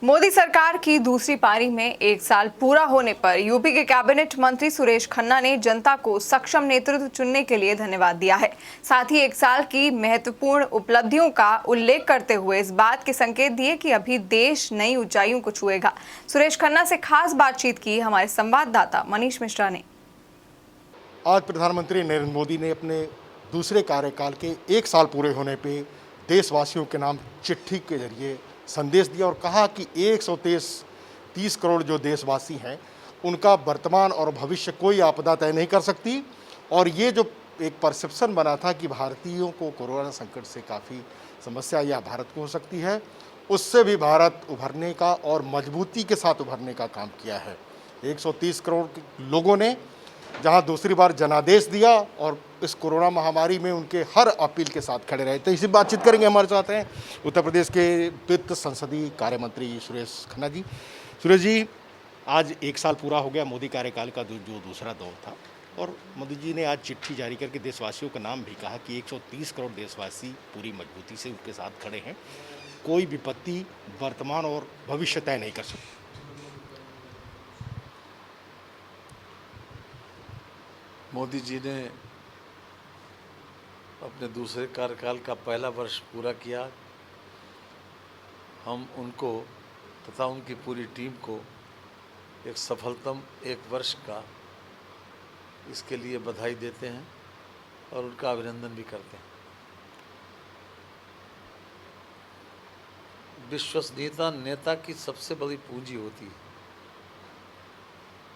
मोदी सरकार की दूसरी पारी में एक साल पूरा होने पर यूपी के कैबिनेट मंत्री सुरेश खन्ना ने जनता को सक्षम नेतृत्व चुनने के लिए धन्यवाद दिया है। साथ ही एक साल की महत्वपूर्ण उपलब्धियों का उल्लेख करते हुए इस बात के संकेत दिए कि अभी देश नई ऊंचाइयों को छुएगा। सुरेश खन्ना से खास बातचीत की हमारे संवाददाता मनीष मिश्रा ने। आज प्रधानमंत्री नरेंद्र मोदी ने अपने दूसरे कार्यकाल के एक साल पूरे होने पे देशवासियों के नाम चिट्ठी के जरिए संदेश दिया और कहा कि 130 करोड़ जो देशवासी हैं उनका वर्तमान और भविष्य कोई आपदा तय नहीं कर सकती। और ये जो एक परसेप्शन बना था कि भारतीयों को कोरोना संकट से काफ़ी समस्या या भारत को हो सकती है, उससे भी भारत उभरने का और मजबूती के साथ उभरने का काम किया है। 130 करोड़ लोगों ने जहां दूसरी बार जनादेश दिया और इस कोरोना महामारी में उनके हर अपील के साथ खड़े रहे। तो इसी बातचीत करेंगे, हमारे साथ हैं उत्तर प्रदेश के वित्त संसदीय कार्य मंत्री सुरेश खन्ना जी। सुरेश जी, आज एक साल पूरा हो गया मोदी कार्यकाल का जो दूसरा दौर था, और मोदी जी ने आज चिट्ठी जारी करके देशवासियों का नाम भी कहा कि 130 करोड़ देशवासी पूरी मजबूती से उनके साथ खड़े हैं, कोई विपत्ति वर्तमान और भविष्य तय नहीं कर सकती। मोदी जी ने अपने दूसरे कार्यकाल का पहला वर्ष पूरा किया। हम उनको तथा उनकी पूरी टीम को एक सफलतम एक वर्ष का इसके लिए बधाई देते हैं और उनका अभिनंदन भी करते हैं। विश्वसनीयता नेता की सबसे बड़ी पूंजी होती है।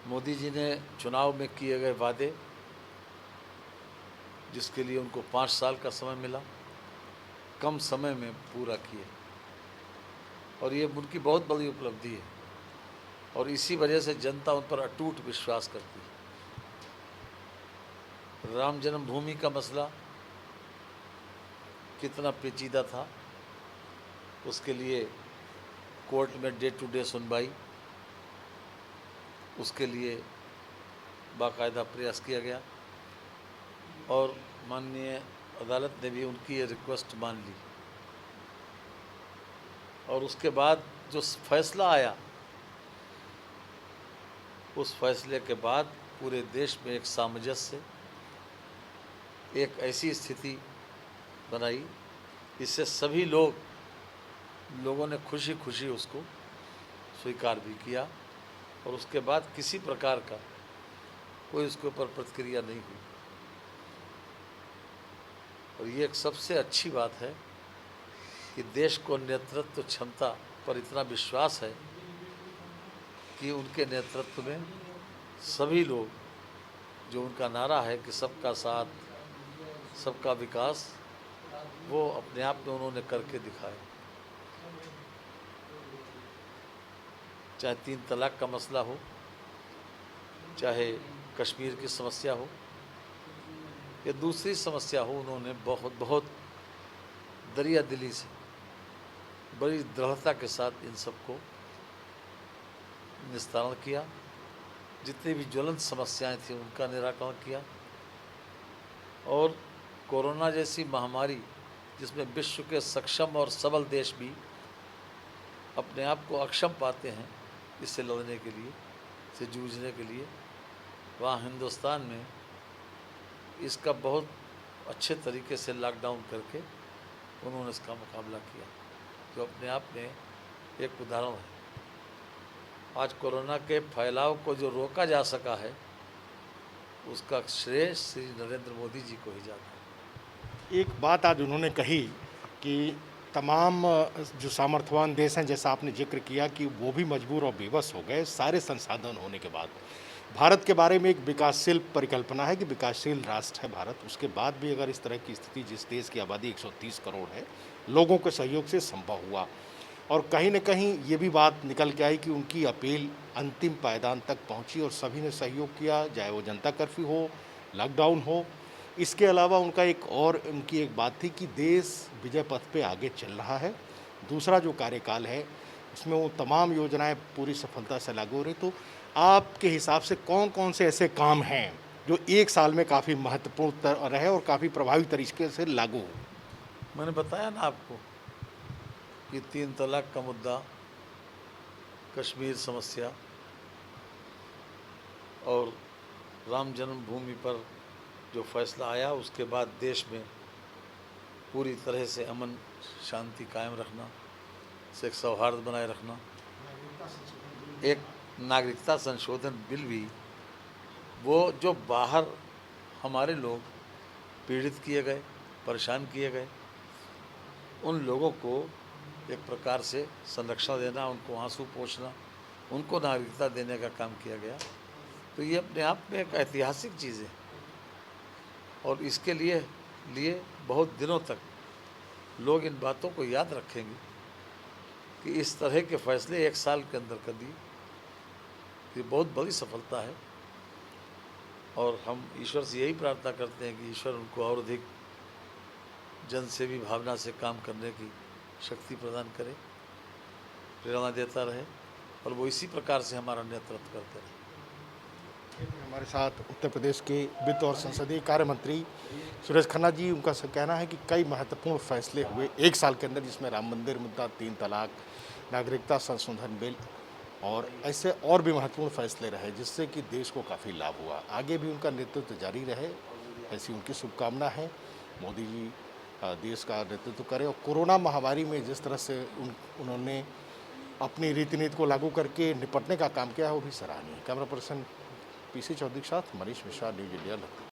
मोदी जी ने चुनाव में किए गए वादे, जिसके लिए उनको 5 साल का समय मिला, कम समय में पूरा किए, और ये उनकी बहुत बड़ी उपलब्धि है। और इसी वजह से जनता उन पर अटूट विश्वास करती है। राम जन्मभूमि का मसला कितना पेचीदा था, उसके लिए कोर्ट में डे टू डे सुनवाई, उसके लिए बाकायदा प्रयास किया गया और माननीय अदालत ने भी उनकी ये रिक्वेस्ट मान ली। और उसके बाद जो फैसला आया, उस फैसले के बाद पूरे देश में एक सामंजस्य, एक ऐसी स्थिति बनाई, इससे सभी लोगों ने खुशी खुशी उसको स्वीकार भी किया और उसके बाद किसी प्रकार का कोई उसके ऊपर प्रतिक्रिया नहीं हुई। और ये एक सबसे अच्छी बात है कि देश को नेतृत्व क्षमता पर इतना विश्वास है कि उनके नेतृत्व में सभी लोग, जो उनका नारा है कि सबका साथ सबका विकास, वो अपने आप में उन्होंने करके दिखाया। चाहे 3 तलाक का मसला हो, चाहे कश्मीर की समस्या हो या दूसरी समस्या हो, उन्होंने बहुत दरिया दिली से, बड़ी दृढ़ता के साथ इन सबको निस्तारण किया। जितनी भी ज्वलंत समस्याएं थी उनका निराकरण किया। और कोरोना जैसी महामारी, जिसमें विश्व के सक्षम और सबल देश भी अपने आप को अक्षम पाते हैं इससे लड़ने के लिए, इससे जूझने के लिए, वहाँ हिंदुस्तान में इसका बहुत अच्छे तरीके से लॉकडाउन करके उन्होंने इसका मुकाबला किया, जो अपने आप में एक उदाहरण है। आज कोरोना के फैलाव को जो रोका जा सका है, उसका श्रेय श्री नरेंद्र मोदी जी को ही जाता है। एक बात आज उन्होंने कही कि तमाम जो सामर्थ्यवान देश हैं, जैसा आपने जिक्र किया कि वो भी मजबूर और बेबस हो गए सारे संसाधन होने के बाद। भारत के बारे में एक विकासशील परिकल्पना है कि विकासशील राष्ट्र है भारत, उसके बाद भी अगर इस तरह की स्थिति, जिस देश की आबादी 130 करोड़ है, लोगों के सहयोग से संभव हुआ। और कहीं न कहीं ये भी बात निकल के आई कि उनकी अपील अंतिम पायदान तक पहुंची और सभी ने सहयोग किया, चाहे वो जनता कर्फ्यू हो, लॉकडाउन हो। इसके अलावा उनकी एक बात थी कि देश विजय पथ पे आगे चल रहा है। दूसरा जो कार्यकाल है उसमें वो तमाम योजनाएं पूरी सफलता से लागू हो रही। तो आपके हिसाब से कौन कौन से ऐसे काम हैं जो एक साल में काफ़ी महत्वपूर्ण रहे और काफ़ी प्रभावी तरीके से लागू हो? मैंने बताया ना आपको कि 3 तलाक का मुद्दा कश्मीर समस्या और राम जन्मभूमि पर जो फैसला आया उसके बाद देश में पूरी तरह से अमन शांति कायम रखना, से एक सौहार्द बनाए रखना, एक नागरिकता संशोधन बिल भी, वो जो बाहर हमारे लोग पीड़ित किए गए, परेशान किए गए, उन लोगों को एक प्रकार से संरक्षण देना, उनको आंसू पोंछना, उनको नागरिकता देने का काम किया गया। तो ये अपने आप में एक ऐतिहासिक चीज़ है और इसके लिए बहुत दिनों तक लोग इन बातों को याद रखेंगे कि इस तरह के फैसले एक साल के अंदर कर दिए। ये बहुत बड़ी सफलता है और हम ईश्वर से यही प्रार्थना करते हैं कि ईश्वर उनको और अधिक जनसेवी भावना से काम करने की शक्ति प्रदान करे, प्रेरणा देता रहे और वो इसी प्रकार से हमारा नेतृत्व करते रहे। हमारे साथ उत्तर प्रदेश के वित्त और संसदीय कार्य मंत्री सुरेश खन्ना जी, उनका कहना है कि कई महत्वपूर्ण फैसले हुए एक साल के अंदर, जिसमें राम मंदिर मुद्दा, 3 तलाक, नागरिकता संशोधन बिल और ऐसे और भी महत्वपूर्ण फैसले रहे जिससे कि देश को काफ़ी लाभ हुआ। आगे भी उनका नेतृत्व जारी रहे, ऐसी उनकी शुभकामना है। मोदी जी देश का नेतृत्व करें और कोरोना महामारी में जिस तरह से उन्होंने अपनी रीति नीति को लागू करके निपटने का काम किया है वो भी सराहनीय है। कैमरा पर्सन पीसी चौधरी के साथ मनीष मिश्रा, न्यूज़ इंडिया, लखनऊ।